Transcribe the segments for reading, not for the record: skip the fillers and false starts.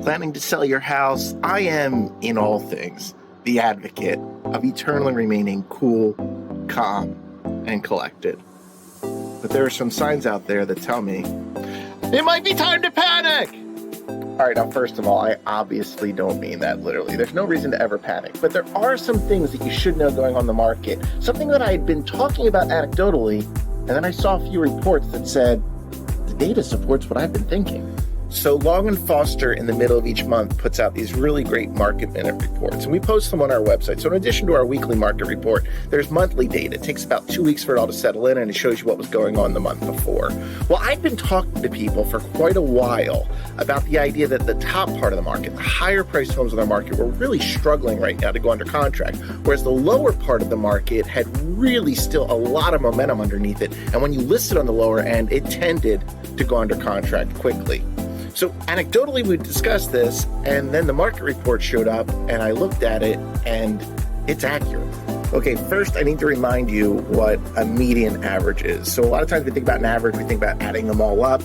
planning to sell your house, I am, in all things, the advocate of eternally remaining cool, calm, and collected. But there are some signs out there that tell me it might be time to panic. All right, now, first of all, I obviously don't mean that literally. There's no reason to ever panic, but there are some things that you should know going on the market. Something that I had been talking about anecdotally, and then I saw a few reports that said the data supports what I've been thinking. So Long & Foster in the middle of each month puts out these really great market minute reports, and we post them on our website. So in addition to our weekly market report, there's monthly data. It takes about 2 weeks for it all to settle in, and it shows you what was going on the month before. Well, I've been talking to people for quite a while about the idea that the top part of the market, the higher priced homes in the market, were really struggling right now to go under contract, whereas the lower part of the market had really still a lot of momentum underneath it. And when you listed on the lower end, it tended to go under contract quickly. So anecdotally, we discussed this, and then the market report showed up, and I looked at it, and it's accurate. Okay, first I need to remind you what a median average is. So a lot of times we think about an average, we think about adding them all up,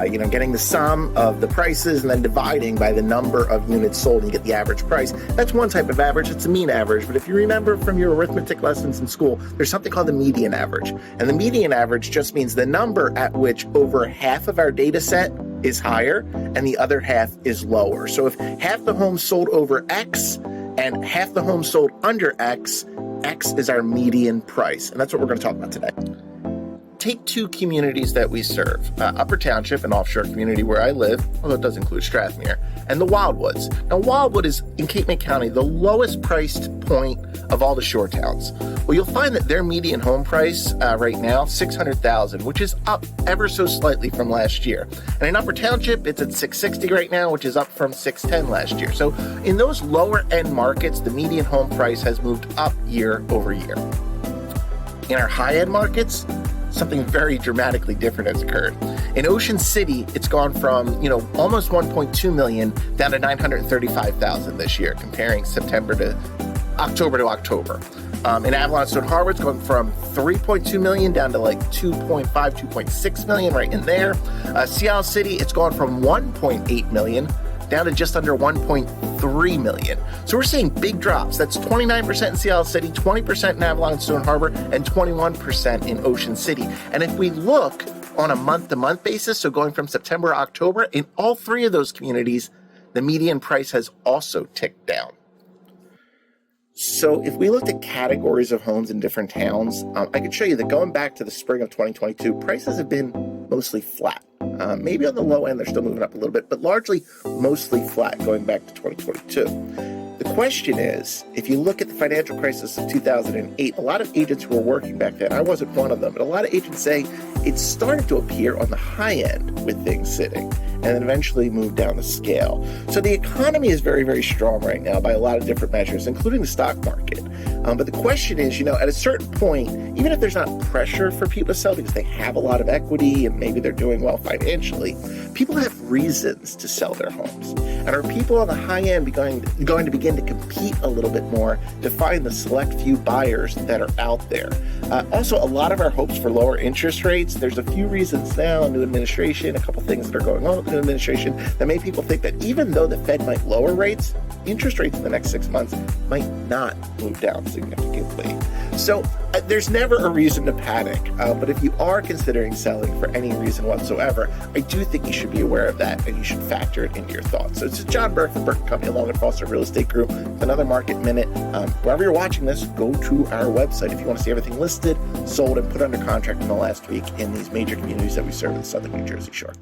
getting the sum of the prices and then dividing by the number of units sold and you get the average price. That's one type of average. It's a mean average. But if you remember from your arithmetic lessons in school, there's something called the median average. And the median average just means the number at which over half of our data set is higher and the other half is lower. So if half the homes sold over X and half the homes sold under X, X is our median price. And that's what we're going to talk about today. Take two communities that we serve, Upper Township, an offshore community where I live, although it does include Strathmere, and the Wildwoods. Now, Wildwood is, in Cape May County, the lowest priced point of all the shore towns. Well, you'll find that their median home price right now, $600,000, which is up ever so slightly from last year. And in Upper Township, it's at $660 right now, which is up from $610 last year. So in those lower end markets, the median home price has moved up year over year. In our high end markets, something very dramatically different has occurred. In Ocean City, it's gone from, almost 1.2 million down to 935,000 this year, comparing September to October. In Avalon Stone Harbor, it's gone from 3.2 million down to like 2.5, 2.6 million right in there. Seattle City, it's gone from 1.8 million down to just under 1.3 million. So we're seeing big drops. That's 29% in Seattle City, 20% in Avalon Stone Harbor, and 21% in Ocean City. And if we look on a month-to-month basis, so going from September to October, in all three of those communities, the median price has also ticked down. So if we looked at categories of homes in different towns, I could show you that going back to the spring of 2022, prices have been mostly flat. Maybe on the low end, they're still moving up a little bit, but largely mostly flat going back to 2022. The question is, if you look at the financial crisis of 2008, a lot of agents who were working back then, I wasn't one of them, but a lot of agents say it's starting to appear on the high end with things sitting and then eventually move down the scale. So the economy is very, very strong right now by a lot of different measures, including the stock market. But the question is, at a certain point, even if there's not pressure for people to sell because they have a lot of equity and maybe they're doing well financially, people have reasons to sell their homes. And are people on the high end going to begin to compete a little bit more to find the select few buyers that are out there? Also, a lot of our hopes for lower interest rates, there's a few reasons now, new administration, a couple things that are going on with the new administration that make people think that even though the Fed might lower rates, interest rates in the next 6 months might not move down significantly. So there's never a reason to panic, but if you are considering selling for any reason whatsoever, I do think you should be aware of that and you should factor it into your thoughts. So it's John Burke from Burke & Company, Long & Foster Real Estate Group, with another Market Minute. Wherever you're watching this, go to our website if you want to see everything listed, sold, and put under contract in the last week in these major communities that we serve in the southern New Jersey shore.